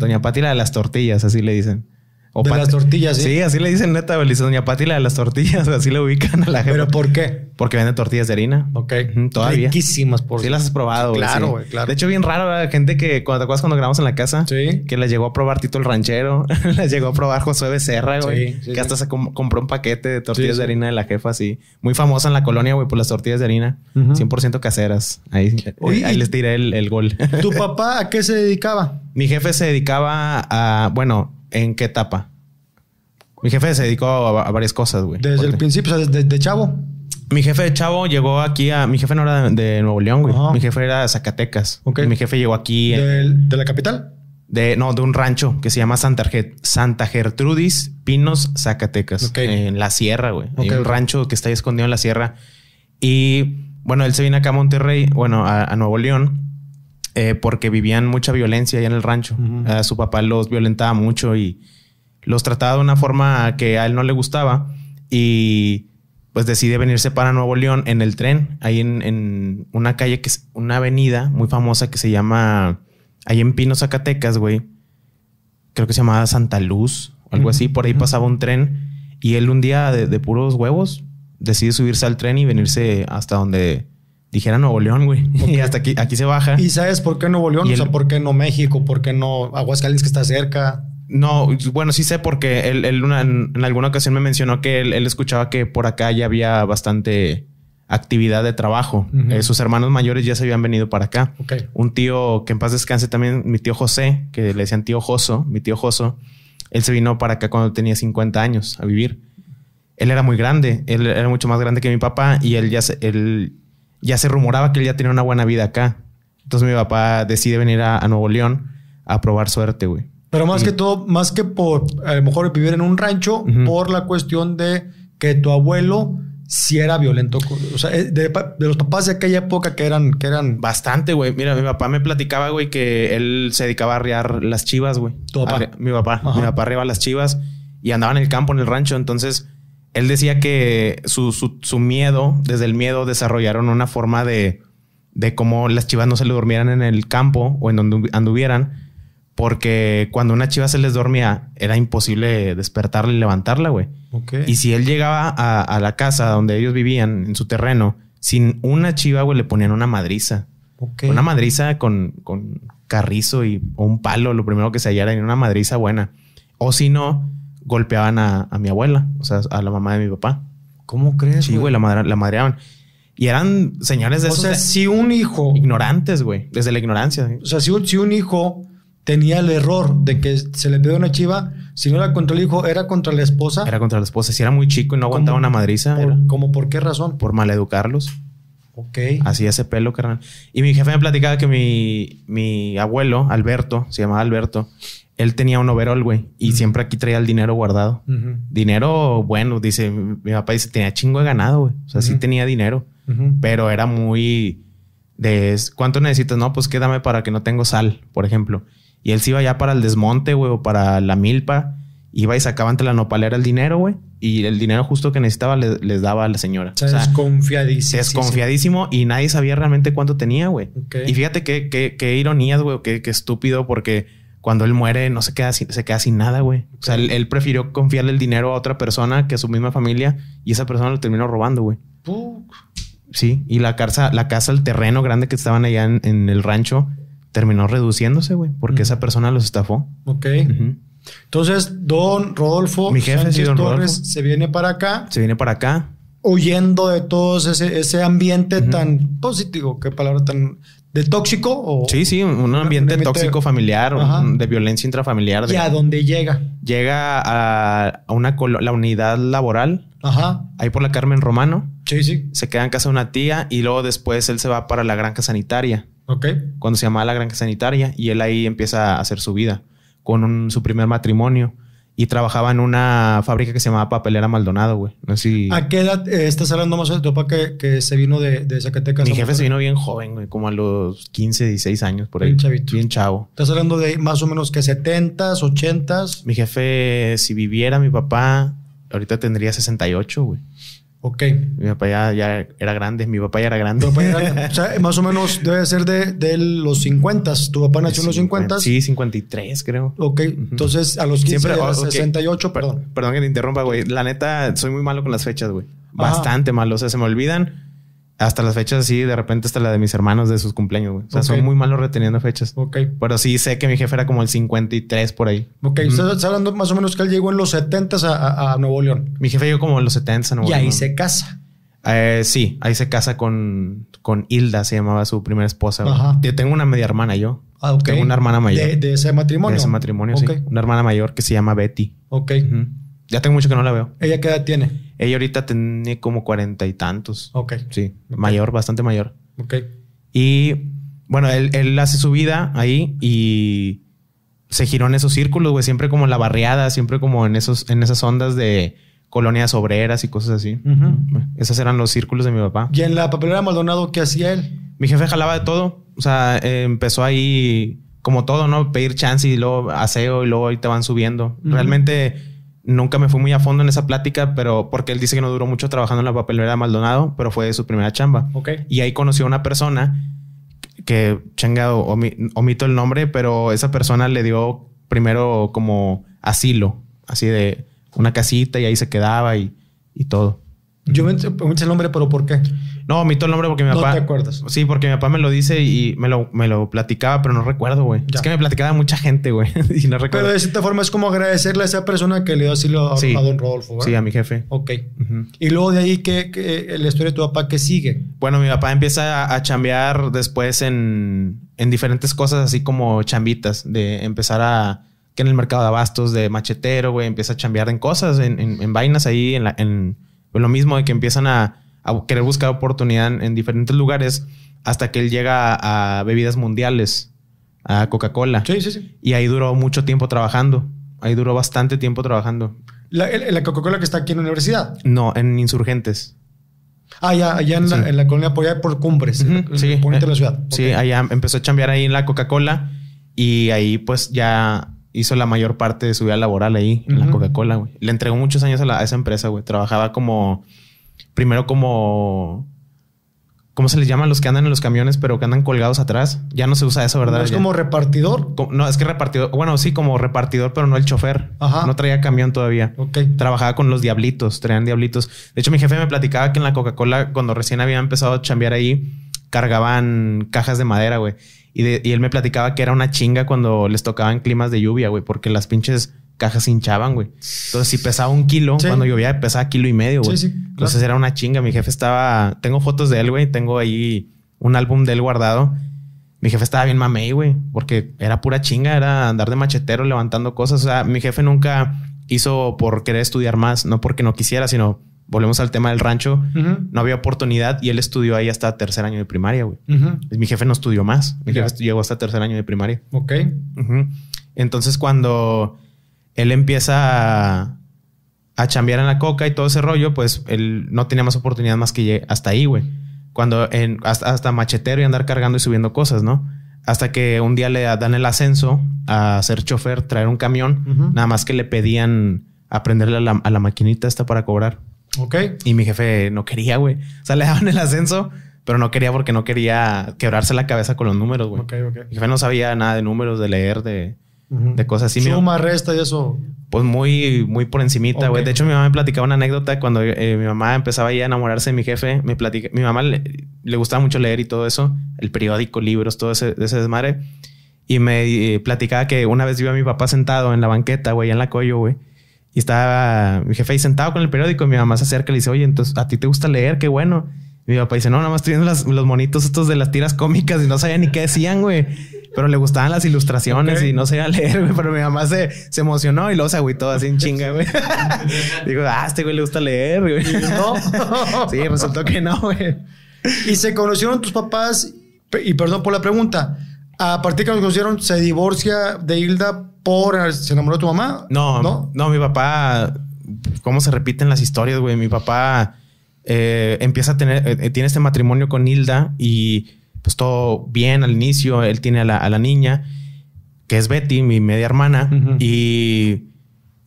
Doña Pati, la de las tortillas, así le dicen. O de las tortillas, sí. Sí, así le dicen neta, güey. Le dice Doña Pati, la de las tortillas. Así le ubican a la jefa. ¿Pero por qué? Porque vende tortillas de harina. Ok. Todavía. Riquísimas, por Sí, las has probado, güey. Claro, sí. güey, claro. De hecho, bien raro, ¿verdad? Gente que... ¿Te acuerdas cuando grabamos en la casa? Sí. Que las llegó a probar Tito el Ranchero. Las llegó a probar Josué Becerra, güey. Sí, que hasta se compró un paquete de tortillas de harina de la jefa, así. Muy famosa en la colonia, güey, por las tortillas de harina. 100% caseras. Ahí les tiré el gol. ¿Tu papá a qué se dedicaba? Mi jefe se dedicaba a... Bueno, ¿en qué etapa? Mi jefe se dedicó a varias cosas, güey. Desde el principio, o sea, desde chavo. Mi jefe de chavo llegó aquí a... Mi jefe no era de Nuevo León, güey. Ajá. Mi jefe era de Zacatecas. Ok. Mi jefe llegó aquí... ¿De la capital? de un rancho que se llama Santa Gertrudis, Pinos, Zacatecas. Ok. En la sierra, güey. Hay Ok. un rancho que está ahí escondido en la sierra. Y bueno, él se vino acá a Monterrey, bueno, a Nuevo León, porque vivían mucha violencia allá en el rancho. Su papá los violentaba mucho y los trataba de una forma que a él no le gustaba. Y pues decide venirse para Nuevo León en el tren, ahí en una calle que es una avenida muy famosa que se llama, ahí en Pino, Zacatecas, güey. Creo que se llamaba Santa Luz o algo así. Por ahí pasaba un tren y él un día de puros huevos decide subirse al tren y venirse hasta donde dijera Nuevo León, güey. Okay. Y hasta aquí se baja. ¿Y sabes por qué Nuevo León? O sea, ¿por qué no México? ¿Por qué no Aguascalientes, que está cerca? No, bueno, sí sé porque él en alguna ocasión me mencionó que él escuchaba que por acá ya había bastante actividad de trabajo. Sus hermanos mayores ya se habían venido para acá. Okay. Un tío que en paz descanse también, mi tío José, que le decían tío Joso, mi tío Joso, él se vino para acá cuando tenía 50 años a vivir. Él era muy grande, él era mucho más grande que mi papá y él ya se rumoraba que él ya tenía una buena vida acá. Entonces mi papá decide venir a Nuevo León a probar suerte, güey. Pero más que todo, más que por a lo mejor vivir en un rancho, por la cuestión de que tu abuelo sí era violento. O sea, de los papás de aquella época que eran... Bastante, güey. Mira, mi papá me platicaba, güey, que él se dedicaba a arriar las chivas, güey. ¿Tu papá? Mi papá. Ajá. Mi papá arriaba las chivas y andaba en el campo, en el rancho. Entonces, él decía que su miedo, desde el miedo, desarrollaron una forma de cómo las chivas no se le durmieran en el campo o en donde anduvieran. Porque cuando una chiva se les dormía, era imposible despertarla y levantarla, güey. Okay. Y si él llegaba a la casa donde ellos vivían, en su terreno, sin una chiva, güey, le ponían una madriza. Okay. Una madriza con carrizo o un palo, lo primero que se hallara, y una madriza buena. O si no, golpeaban a mi abuela, o sea, a la mamá de mi papá. ¿Cómo crees? Sí, güey, la madreaban. Y eran señores de esos... O sea, si un hijo... Ignorantes, güey. Desde la ignorancia. ¿Sí? O sea, si un hijo tenía el error de que se le pidió una chiva, si no era contra el hijo, era contra la esposa. Era contra la esposa. Si era muy chico y no aguantaba una madriza. ¿Cómo por qué razón? Por maleducarlos. Ok. Así ese pelo, carnal. Y mi jefe me platicaba que mi abuelo, Alberto, se llamaba Alberto, él tenía un overol, güey. Y siempre aquí traía el dinero guardado. Dinero bueno, dice, mi papá dice, tenía chingo de ganado, güey. O sea, sí tenía dinero. Pero era muy de, ¿cuánto necesitas? No, pues quédame para que no tengo sal, por ejemplo. Y él se iba ya para el desmonte, güey, o para la milpa. Iba y sacaba ante la nopalera el dinero, güey. Y el dinero justo que necesitaba les daba a la señora. O sea, desconfiadísimo. Desconfiadísimo y nadie sabía realmente cuánto tenía, güey. Okay. Y fíjate qué ironías, güey, qué estúpido, porque cuando él muere no se queda sin nada, güey. Okay. O sea, él prefirió confiarle el dinero a otra persona que a su misma familia y esa persona lo terminó robando, güey. Sí, y la casa, el terreno grande que estaban allá en el rancho terminó reduciéndose, güey, porque esa persona los estafó. Ok. Entonces, don Rodolfo, mi jefe, sí, don Torres, Rodolfo, se viene para acá. Se viene para acá. Huyendo de todo ese ambiente tan positivo, qué palabra tan... ¿De tóxico? O sí, un ambiente tóxico familiar, de violencia intrafamiliar. ¿Y a dónde llega? Llega a la unidad laboral. Ajá. Ahí por la Carmen Romano. Sí. Se queda en casa de una tía y luego después él se va para la granja sanitaria. Ok. Cuando se llamaba la granja sanitaria y él ahí empieza a hacer su vida con su primer matrimonio y trabajaba en una fábrica que se llamaba Papelera Maldonado, güey. No sé si... ¿A qué edad estás hablando más de tu papá que se vino de Zacatecas? Mi jefe se vino bien joven, güey, como a los 15, 16 años por ahí. Bien chavito. Bien chavo. ¿Estás hablando de más o menos que 70s, 80s? Mi jefe, si viviera mi papá, ahorita tendría 68, güey. Ok. Mi papá ya era grande. Mi papá ya era grande. O sea, más o menos debe ser de los 50. ¿Tu papá nació en los 50? Sí, 53 creo. Ok. Entonces a los 15, a los 68, perdón. Perdón que te interrumpa, güey. La neta, soy muy malo con las fechas, güey. Bastante malo. O sea, se me olvidan hasta las fechas así. De repente hasta la de mis hermanos de sus cumpleaños, güey. O sea, soy muy malo reteniendo fechas. Ok. Pero sí sé que mi jefe era como el 53 por ahí. Ok. Estás hablando más o menos que él llegó en los 70 a Nuevo León. Mi jefe llegó como en los 70 a Nuevo León. Y ahí se casa. Sí, ahí se casa con Hilda, se llamaba su primera esposa. Ajá. Yo tengo una media hermana yo. Ah, ok. Tengo una hermana mayor. ¿De ese matrimonio? De ese matrimonio, okay. sí. Una hermana mayor que se llama Betty. Ok. Ya tengo mucho que no la veo. ¿Ella qué edad tiene? Ella ahorita tiene como 40 y tantos. Ok. Sí, mayor, bastante mayor. Ok. Y bueno, él hace su vida ahí y se giró en esos círculos, güey. Siempre como en la barriada, siempre como en esas ondas de colonias obreras y cosas así. Esos eran los círculos de mi papá. ¿Y en la papelera Maldonado qué hacía él? Mi jefe jalaba de todo. O sea, empezó ahí como todo, ¿no? Pedir chance y luego aseo y luego ahí te van subiendo. Realmente nunca me fui muy a fondo en esa plática, pero porque él dice que no duró mucho trabajando en la papelera Maldonado, pero fue su primera chamba. Okay. Y ahí conoció a una persona que, chingado, omito el nombre, pero esa persona le dio primero como asilo, así de una casita y ahí se quedaba y todo. Yo me hice el nombre, pero ¿por qué? No, omito el nombre porque mi papá... ¿No te acuerdas? Sí, porque mi papá me lo dice y me lo platicaba, pero no recuerdo, güey. Es que me platicaba mucha gente, güey. Y no recuerdo. Pero de cierta forma es como agradecerle a esa persona que le dio asilo a don Rodolfo, ¿verdad? Sí, a mi jefe. Ok. Y luego de ahí, ¿qué la historia de tu papá qué sigue? Bueno, mi papá empieza a chambear después en diferentes cosas, así como chambitas, de empezar que en el mercado de abastos de machetero, güey, empieza a chambear en cosas, en vainas ahí, en lo mismo de que empiezan a querer buscar oportunidad en diferentes lugares hasta que él llega a bebidas mundiales, a Coca-Cola. Sí. Y ahí duró mucho tiempo trabajando. Ahí duró bastante tiempo trabajando. ¿La Coca-Cola que está aquí en la universidad? No, en Insurgentes. Allá en la colonia por Cumbres. Sí. Poniente de la ciudad. Sí, Okay. allá empezó a chambear ahí en la Coca-Cola y ahí pues ya hizo la mayor parte de su vida laboral ahí en la Coca-Cola, güey. Le entregó muchos años a esa empresa, güey. Trabajaba primero como... ¿Cómo se les llaman los que andan en los camiones pero que andan colgados atrás? Ya no se usa eso, ¿verdad? ¿No es como repartidor? No, es que repartidor... Bueno, sí, como repartidor, pero no el chofer. Ajá. No traía camión todavía. Ok. Trabajaba con los diablitos. Traían diablitos. De hecho, mi jefe me platicaba que en la Coca-Cola, cuando recién había empezado a chambear ahí, cargaban cajas de madera, güey. Y él me platicaba que era una chinga cuando les tocaban climas de lluvia, güey. Porque las pinches cajas se hinchaban, güey. Entonces, si pesaba 1 kilo, cuando llovía pesaba 1.5 kilos, güey. Sí, claro. Entonces era una chinga. Mi jefe estaba... Tengo fotos de él, güey. Tengo ahí un álbum de él guardado. Mi jefe estaba bien mamey, güey. Porque era pura chinga. Era andar de machetero levantando cosas. O sea, mi jefe nunca hizo por querer estudiar más. No porque no quisiera, sino... Volvemos al tema del rancho. No había oportunidad y él estudió ahí hasta 3er año de primaria, güey. Mi jefe no estudió más. Mi jefe llegó hasta 3er año de primaria. Ok. Entonces, cuando él empieza a chambear en la coca y todo ese rollo, pues él no tenía más oportunidad más que hasta ahí, güey. Cuando hasta machetero y andar cargando y subiendo cosas, ¿no? Hasta que un día le dan el ascenso a ser chofer, traer un camión. Nada más que le pedían aprenderle a la maquinita esta para cobrar. Ok. Y mi jefe no quería, güey. O sea, le daban el ascenso, pero no quería porque no quería quebrarse la cabeza con los números, güey. Ok. Mi jefe no sabía nada de números, de leer, de cosas así. Suma, resta y eso. Pues muy, muy por encimita, güey. De hecho, mi mamá me platicaba una anécdota cuando mi mamá empezaba ahí a enamorarse de mi jefe. Mi mamá le gustaba mucho leer y todo eso. El periódico, libros, todo ese desmadre. Y me platicaba que una vez vio a mi papá sentado en la banqueta, güey, en la Coyo, güey. Y estaba mi jefe ahí sentado con el periódico y mi mamá se acerca y le dice, oye, entonces, ¿a ti te gusta leer? Qué bueno. Y mi papá dice, no, nada más estoy viendo los monitos estos de las tiras cómicas y no sabía ni qué decían, güey. Pero le gustaban las ilustraciones y no sabía leer, güey. Pero mi mamá se emocionó y luego se agüitó así en chinga, güey. Digo, este güey le gusta leer, güey. ¿No? Sí, resultó que no, güey. ¿Y se conocieron tus papás? Y perdón por la pregunta. A partir de que nos conocieron, ¿se divorcia de Hilda se enamoró de tu mamá? No, mi papá... ¿Cómo se repiten las historias, güey? Mi papá empieza a tiene este matrimonio con Hilda y pues todo bien al inicio. Él tiene a la niña, que es Betty, mi media hermana. Y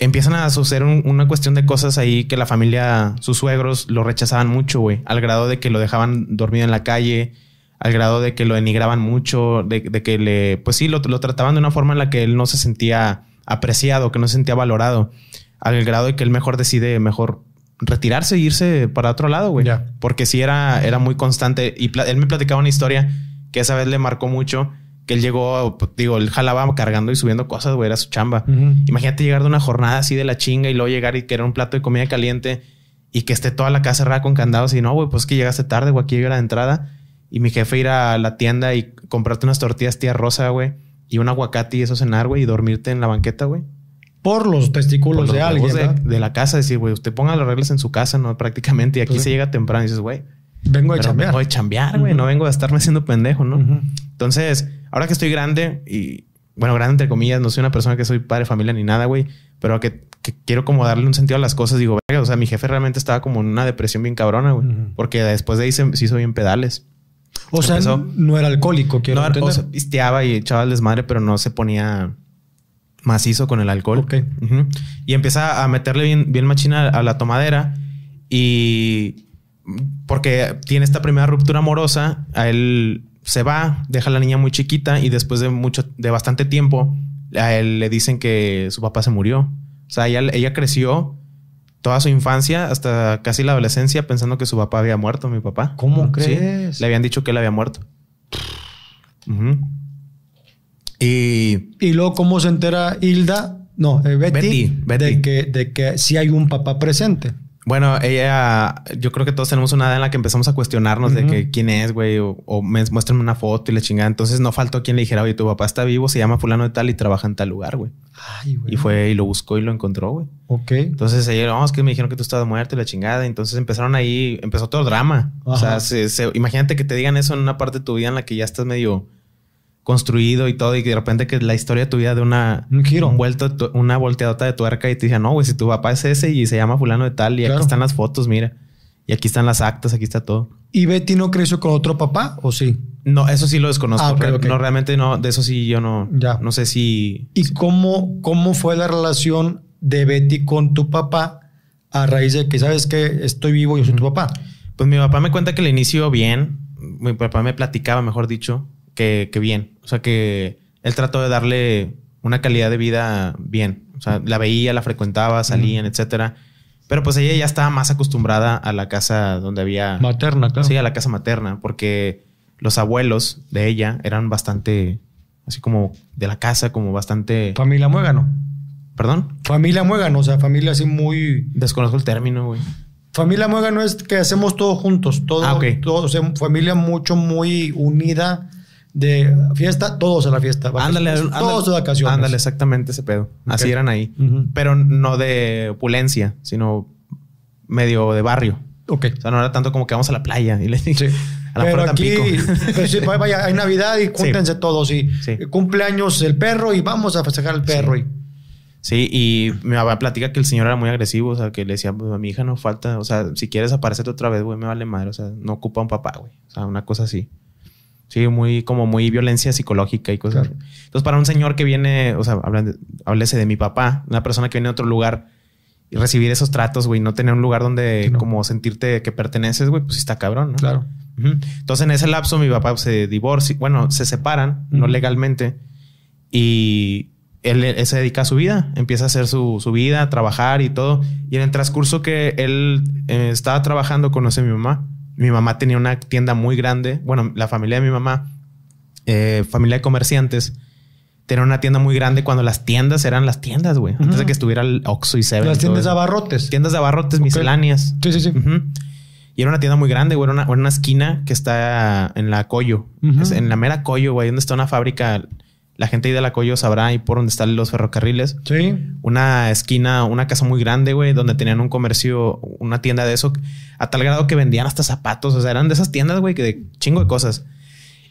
empiezan a suceder una cuestión de cosas ahí que la familia, sus suegros, lo rechazaban mucho, güey. Al grado de que lo dejaban dormido en la calle, al grado de que lo denigraban mucho, de que pues sí, lo trataban de una forma en la que él no se sentía apreciado, que no se sentía valorado. Al grado de que él decide retirarse e irse para otro lado, güey. Yeah. Porque sí era muy constante. Y él me platicaba una historia que esa vez le marcó mucho. Que él llegó, digo, él jalaba cargando y subiendo cosas, güey, era su chamba. Imagínate llegar de una jornada así de la chinga y luego llegar y querer un plato de comida caliente y que esté toda la casa cerrada con candados y no, güey, pues que llegaste tarde, güey, aquí llega la entrada y mi jefe ir a la tienda y comprarte unas tortillas tía Rosa, güey, y un aguacate y eso cenar, güey, y dormirte en la banqueta, güey. Por los testículos de alguien, de la casa, decir, güey, usted ponga las reglas en su casa, ¿no? Prácticamente, y aquí se llega temprano y dices, güey, vengo de chambear, güey, no vengo a estarme haciendo pendejo, ¿no? Entonces, ahora que estoy grande y, bueno, grande entre comillas, no soy una persona que soy padre, familia ni nada, güey, pero que quiero como darle un sentido a las cosas, digo, verga, o sea, mi jefe realmente estaba como en una depresión bien cabrona, güey, porque después de ahí se hizo bien pedales. O sea, no era alcohólico, quiero entender. O sea, pisteaba y echaba el desmadre, pero no se ponía macizo con el alcohol. Ok. Y empieza a meterle bien machina a la tomadera y porque tiene esta primera ruptura amorosa, a él se va, deja a la niña muy chiquita y después de bastante tiempo a él le dicen que su papá se murió. O sea, ella creció toda su infancia hasta casi la adolescencia pensando que su papá había muerto, mi papá. ¿Cómo crees? Sí, le habían dicho que él había muerto. Y luego, ¿cómo se entera Hilda? No, Betty. De que sí hay un papá presente. Bueno, yo creo que todos tenemos una edad en la que empezamos a cuestionarnos de que quién es, güey, o muéstrenme una foto y la chingada. Entonces no faltó quien le dijera, oye, tu papá está vivo, se llama fulano de tal y trabaja en tal lugar, güey. Ay, güey. Y fue y lo buscó y lo encontró, güey. Ok. Entonces ella, es que me dijeron que tú estabas muerto y la chingada. Entonces empezó todo el drama. Ajá. O sea, imagínate que te digan eso en una parte de tu vida en la que ya estás medio construido y todo, y de repente que la historia de tu vida de un giro, una volteadota de tuerca y te dicen, no, güey, si tu papá es ese y se llama fulano de tal y aquí están las fotos, mira, y aquí están las actas, aquí está todo. ¿Y Betty no creció con otro papá o sí? No, eso sí lo desconozco. Okay. No, realmente no, de eso sí yo no sé si... ¿Y cómo fue la relación de Betty con tu papá a raíz de que sabes que estoy vivo y yo soy tu papá? Pues mi papá me cuenta que al inicio bien, mi papá me platicaba, mejor dicho, que bien. O sea, que él trató de darle una calidad de vida bien. O sea, la veía, la frecuentaba, salían, etcétera. Pero pues ella ya estaba más acostumbrada a la casa donde había... Materna, claro. Sí, a la casa materna. Porque los abuelos de ella eran bastante... Así como de la casa, como bastante... Familia Muégano. ¿Perdón? Familia Muégano. O sea, familia así muy... Desconozco el término, güey. Familia Muégano es que hacemos todo juntos. Todo, okay. Todo, o sea, familia muy unida... De fiesta, todos a la fiesta. Ándale, todos de vacaciones. Ándale, exactamente ese pedo. Okay. Así eran ahí. Pero no de opulencia, sino medio de barrio. Ok. O sea, no era tanto como que vamos a la playa y les dije a la pero aquí, pero sí, vaya, hay Navidad y júntense todos. Y cumpleaños el perro y vamos a festejar el perro. Sí, y mi papá platica que el señor era muy agresivo. O sea, que le decía, pues a mi hija no falta. O sea, si quieres aparecerte otra vez, güey, me vale madre. O sea, no ocupa un papá, güey. O sea, una cosa así. Sí, muy violencia psicológica y cosas. Claro. Entonces, para un señor que viene, o sea, háblese de mi papá, una persona que viene de otro lugar y recibir esos tratos, güey, no tener un lugar donde como sentirte que perteneces, güey, pues está cabrón, ¿no? Claro. Entonces, en ese lapso, mi papá se divorcia, bueno, se separan, no legalmente, y él se dedica a su vida, empieza a hacer su vida, a trabajar y todo. Y en el transcurso que él estaba trabajando, conoce a mi mamá. Mi mamá tenía una tienda muy grande. Bueno, la familia de mi mamá, familia de comerciantes, tenía una tienda muy grande cuando las tiendas eran las tiendas, güey. Antes de que estuviera el Oxxo y Seven. Las tiendas de abarrotes. Tiendas de abarrotes misceláneas. Sí. Y era una tienda muy grande, güey. Era una esquina que está en la Coyo. En la mera Coyo, güey. Donde está una fábrica. La gente ahí de la Coyo sabrá ahí por donde están los ferrocarriles. Sí. Una esquina, una casa muy grande, güey, donde tenían un comercio, una tienda de eso, a tal grado que vendían hasta zapatos. O sea, eran de esas tiendas, güey, que de chingo de cosas.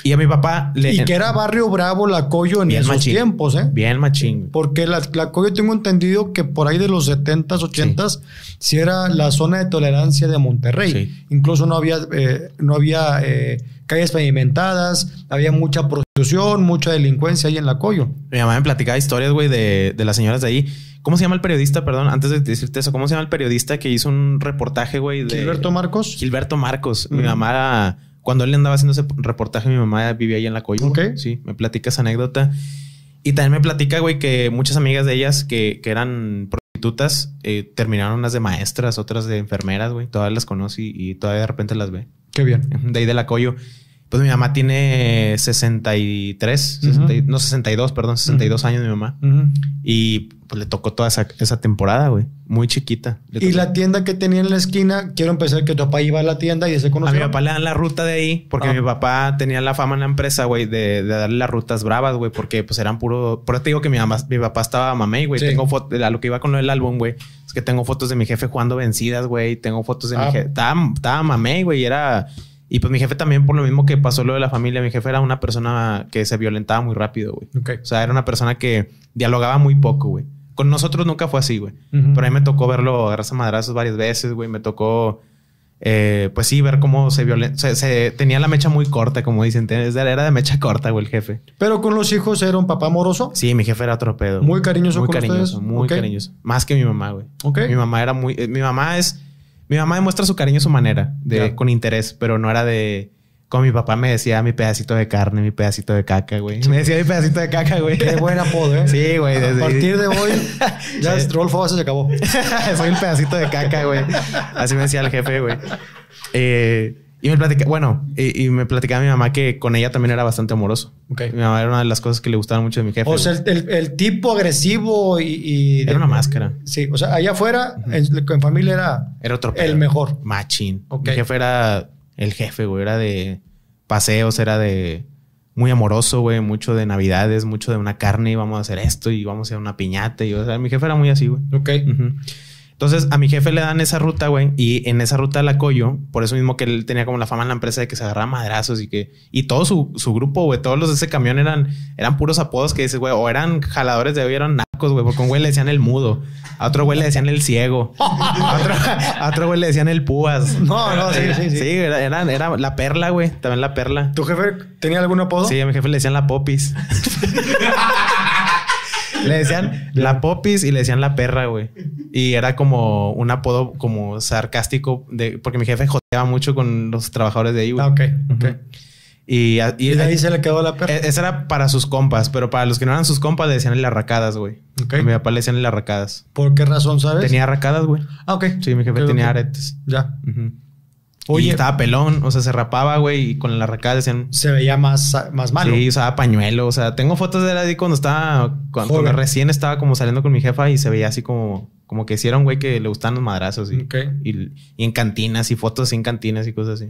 Y a mi papá... Y que era barrio bravo Lacoyo en esos tiempos, ¿eh? Bien machín. Porque Lacoyo tengo entendido que por ahí de los 70s, 80s, sí era la zona de tolerancia de Monterrey. Sí. Incluso no había calles pavimentadas, había mucha prostitución, mucha delincuencia ahí en Lacoyo. Mi mamá me platicaba historias, güey, de las señoras de ahí. ¿Cómo se llama el periodista? Perdón, antes de decirte eso, ¿cómo se llama el periodista que hizo un reportaje, güey? ¿Gilberto Marcos? Gilberto Marcos. Mi mamá era... Cuando él andaba haciendo ese reportaje, mi mamá vivía ahí en Lacoyo. Ok. Sí, me platica esa anécdota. Y también me platica, güey, que muchas amigas de ellas que eran prostitutas terminaron unas de maestras, otras de enfermeras, güey. Todas las conoce y todavía de repente las ve. Qué bien. De ahí de Lacoyo. Pues mi mamá tiene 63, 62, perdón, 62 años mi mamá. Y pues le tocó toda esa temporada, güey. Muy chiquita. Y la tienda que tenía en la esquina, quiero empezar que tu papá iba a la tienda y se conocieron. A mi papá le dan la ruta de ahí porque mi papá tenía la fama en la empresa, güey, de darle las rutas bravas, güey, porque pues eran puro... Por eso te digo que mi papá estaba mamey, güey. Sí. Tengo fotos, a lo que iba con lo del álbum, güey, es que tengo fotos de mi jefe jugando vencidas, güey. Tengo fotos de mi jefe. Estaba mamey, güey, y era... Y pues mi jefe también, por lo mismo que pasó lo de la familia, mi jefe era una persona que se violentaba muy rápido, güey. Okay. O sea, era una persona que dialogaba muy poco, güey. Con nosotros nunca fue así, güey. Pero a mí me tocó verlo agarrarse a madrazos varias veces, güey. Me tocó, pues sí, ver cómo se violenta. Se tenía la mecha muy corta, como dicen. Era de mecha corta, güey, el jefe. ¿Pero con los hijos era un papá amoroso? Sí, mi jefe era otro pedo. ¿Muy cariñoso con ustedes? Muy cariñoso. Más que mi mamá, güey. Ok. Mi mamá era muy... Mi mamá demuestra su cariño a su manera, con interés, pero no era de... Como mi papá me decía mi pedacito de carne, mi pedacito de caca, güey. Me decía mi pedacito de caca, güey. Qué buen apodo, ¿eh? Sí, güey. A partir de hoy, ya Rolfo se acabó. Soy el pedacito de caca, güey. Así me decía el jefe, güey. Y me platicaba mi mamá que con ella también era bastante amoroso. Okay. Mi mamá era una de las cosas que le gustaban mucho de mi jefe. O sea, el tipo agresivo y era una máscara. Sí, o sea, allá afuera, en familia era otro pedo. El mejor. Machín. Okay. Mi jefe era el jefe, güey. Era de paseos, era de muy amoroso, güey. Mucho de navidades, mucho de una carne. Y vamos a hacer esto y vamos a hacer una piñata. Y, o sea, mi jefe era muy así, güey. Ok. Entonces, a mi jefe le dan esa ruta, güey. Y en esa ruta de Lacoyo, por eso mismo que él tenía como la fama en la empresa de que se agarraba madrazos y todo su grupo, güey, todos los de ese camión eran puros apodos que dices, güey, o eran jaladores de hoy, eran nacos, güey, porque a un güey le decían el mudo, a otro güey le decían el ciego, a otro güey le decían el púas. No, sí. Sí, era la perla, güey, también la perla. ¿Tu jefe tenía algún apodo? Sí, a mi jefe le decían la popis. Le decían la popis y le decían la perra, güey. Y era como un apodo como sarcástico porque mi jefe joteaba mucho con los trabajadores de ahí, güey. Ah, ok. Y de ahí se le quedó la perra. Esa era para sus compas, pero para los que no eran sus compas le decían el arracadas, güey. Okay. A mi papá le decían el arracadas. ¿Por qué razón, sabes? Tenía arracadas, güey. Ah, ok. Sí, mi jefe tenía aretes. Ya. Oye, y estaba pelón, o sea, se rapaba, güey, y con la arracada decían... Se veía más malo. Sí, usaba pañuelo, o sea, tengo fotos de él ahí cuando recién estaba como saliendo con mi jefa y se veía así como que hiciera un güey que le gustaban los madrazos. Y en cantinas y fotos en cantinas y cosas así.